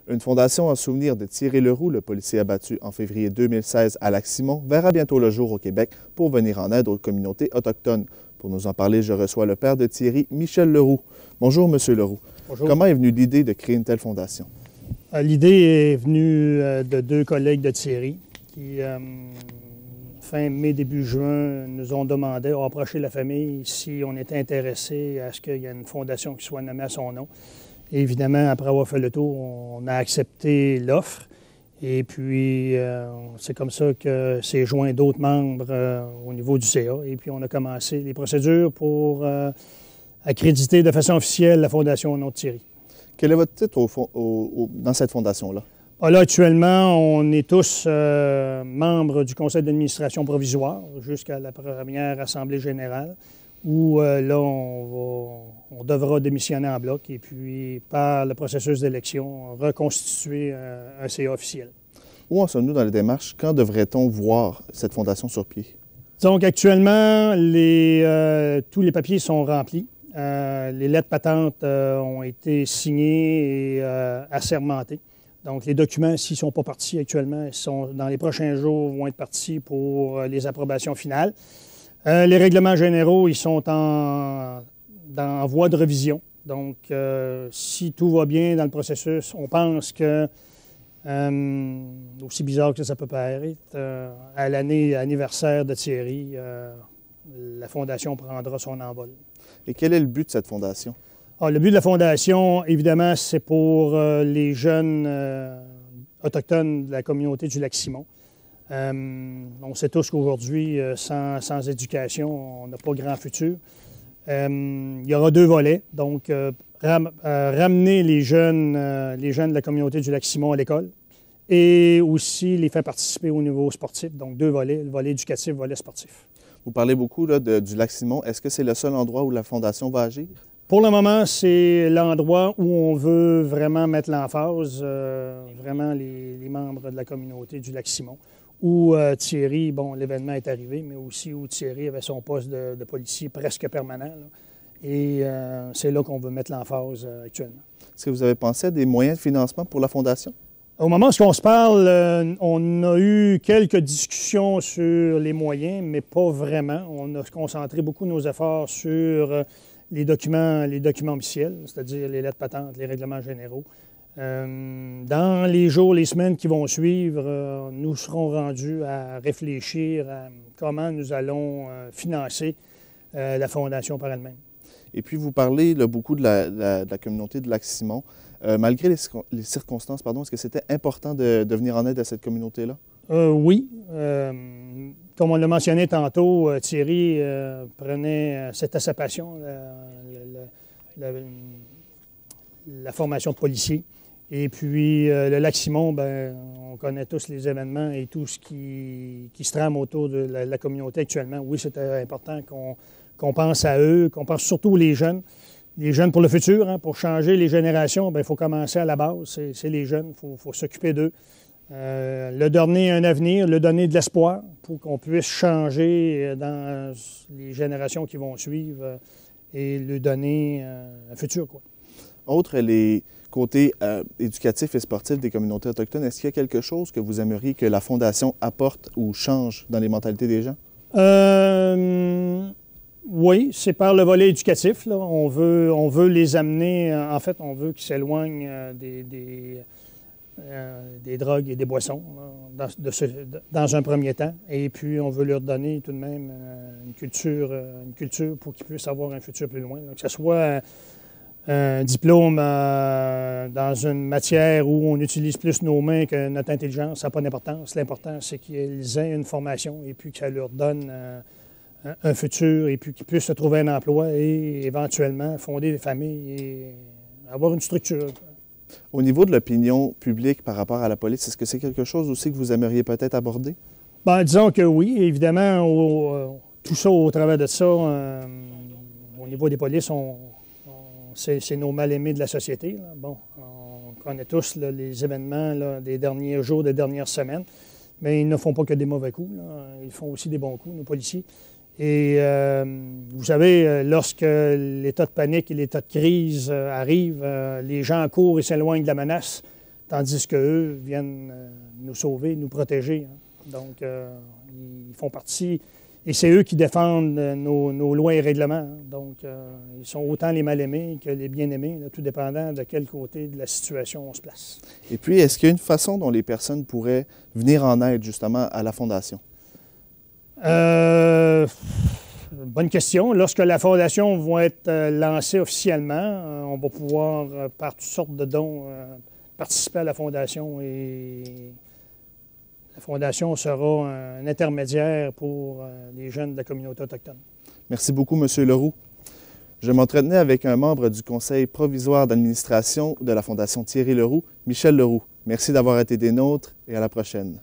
Une fondation en souvenir de Thierry Leroux, le policier abattu en février 2016 à Lac-Simon, verra bientôt le jour au Québec pour venir en aide aux communautés autochtones. Pour nous en parler, je reçois le père de Thierry, Michel Leroux. Bonjour, Monsieur Leroux. Bonjour. Comment est venue l'idée de créer une telle fondation? L'idée est venue de deux collègues de Thierry qui, fin mai, début juin, nous ont demandé, ont approché la famille si on était intéressé à ce qu'il y ait une fondation qui soit nommée à son nom. Et évidemment, après avoir fait le tour, on a accepté l'offre. Et puis, c'est comme ça que s'est joint d'autres membres au niveau du CA. Et puis, on a commencé les procédures pour accréditer de façon officielle la Fondation au nom de Thierry. Quel est votre titre dans cette fondation-là? Là, actuellement, on est tous membres du conseil d'administration provisoire jusqu'à la première assemblée générale, où là, on devra démissionner en bloc et puis, par le processus d'élection, reconstituer un CA officiel. Où en sommes-nous dans les démarches? Quand devrait-on voir cette fondation sur pied? Donc, actuellement, tous les papiers sont remplis. Les lettres patentes ont été signées et assermentées. Donc, les documents, s'ils ne sont pas partis actuellement, dans les prochains jours, vont être partis pour les approbations finales. Les règlements généraux, ils sont en voie de révision. Donc, si tout va bien dans le processus, on pense que, aussi bizarre que ça peut paraître, à l'année anniversaire de Thierry, la Fondation prendra son envol. Et quel est le but de cette fondation? Le but de la Fondation, évidemment, c'est pour les jeunes autochtones de la communauté du Lac-Simon. On sait tous qu'aujourd'hui, sans éducation, on n'a pas grand futur. Il y aura deux volets. Donc, ramener les jeunes de la communauté du Lac-Simon à l'école et aussi les faire participer au niveau sportif. Donc, deux volets, le volet éducatif, le volet sportif. Vous parlez beaucoup là, du Lac-Simon. Est-ce que c'est le seul endroit où la Fondation va agir? Pour le moment, c'est l'endroit où on veut vraiment mettre l'emphase, vraiment les membres de la communauté du Lac-Simon, où Thierry, bon, l'événement est arrivé, mais aussi où Thierry avait son poste de policier presque permanent. Là. Et c'est là qu'on veut mettre l'emphase actuellement. Est-ce que vous avez pensé à des moyens de financement pour la Fondation? Au moment où on se parle, on a eu quelques discussions sur les moyens, mais pas vraiment. On a concentré beaucoup nos efforts sur les documents officiels, c'est-à-dire les lettres patentes, les règlements généraux. Dans les jours, les semaines qui vont suivre, nous serons rendus à réfléchir à comment nous allons financer la Fondation par elle-même. Et puis, vous parlez là, beaucoup de la communauté de Lac-Simon. Malgré les circonstances, est-ce que c'était important de venir en aide à cette communauté-là? Oui. Comme on l'a mentionné tantôt, Thierry c'était sa passion, la formation de policier. Et puis, le Lac-Simon, on connaît tous les événements et tout ce qui se trame autour de la communauté actuellement. Oui, c'était important qu'on pense à eux, qu'on pense surtout aux jeunes pour le futur. Hein, pour changer les générations, il faut commencer à la base. C'est les jeunes, il faut s'occuper d'eux. Le donner un avenir, le donner de l'espoir pour qu'on puisse changer dans les générations qui vont suivre et lui donner un futur, quoi. Outre les côtés éducatifs et sportifs des communautés autochtones, est-ce qu'il y a quelque chose que vous aimeriez que la Fondation apporte ou change dans les mentalités des gens? Oui, c'est par le volet éducatif. Là. On veut les amener, en fait, on veut qu'ils s'éloignent des drogues et des boissons dans un premier temps. Et puis, on veut leur donner tout de même une culture pour qu'ils puissent avoir un futur plus loin. Donc, que ce soit un diplôme dans une matière où on utilise plus nos mains que notre intelligence, ça n'a pas d'importance. L'important, c'est qu'ils aient une formation et puis que ça leur donne un futur et puis qu'ils puissent se trouver un emploi et éventuellement fonder des familles et avoir une structure. Au niveau de l'opinion publique par rapport à la police, est-ce que c'est quelque chose aussi que vous aimeriez peut-être aborder? Disons que oui. Évidemment, tout ça, au travers de ça, au niveau des polices, c'est nos mal-aimés de la société. Là. Bon, on connaît tous là, les événements là, des derniers jours, des dernières semaines, mais ils ne font pas que des mauvais coups. Là. Ils font aussi des bons coups, nos policiers. Et vous savez, lorsque l'état de panique et l'état de crise arrive, les gens courent et s'éloignent de la menace. tandis qu'eux viennent nous sauver, nous protéger. Hein. Donc, ils font partie, et c'est eux qui défendent nos lois et règlements. Hein. Donc, ils sont autant les mal-aimés que les bien-aimés, là, tout dépendant de quel côté de la situation on se place. Et puis, est-ce qu'il y a une façon dont les personnes pourraient venir en aide justement à la Fondation? Bonne question. Lorsque la Fondation va être lancée officiellement, on va pouvoir, par toutes sortes de dons, participer à la Fondation et la Fondation sera un intermédiaire pour les jeunes de la communauté autochtone. Merci beaucoup, M. Leroux. Je m'entretenais avec un membre du conseil provisoire d'administration de la Fondation Thierry Leroux, Michel Leroux. Merci d'avoir été des nôtres et à la prochaine.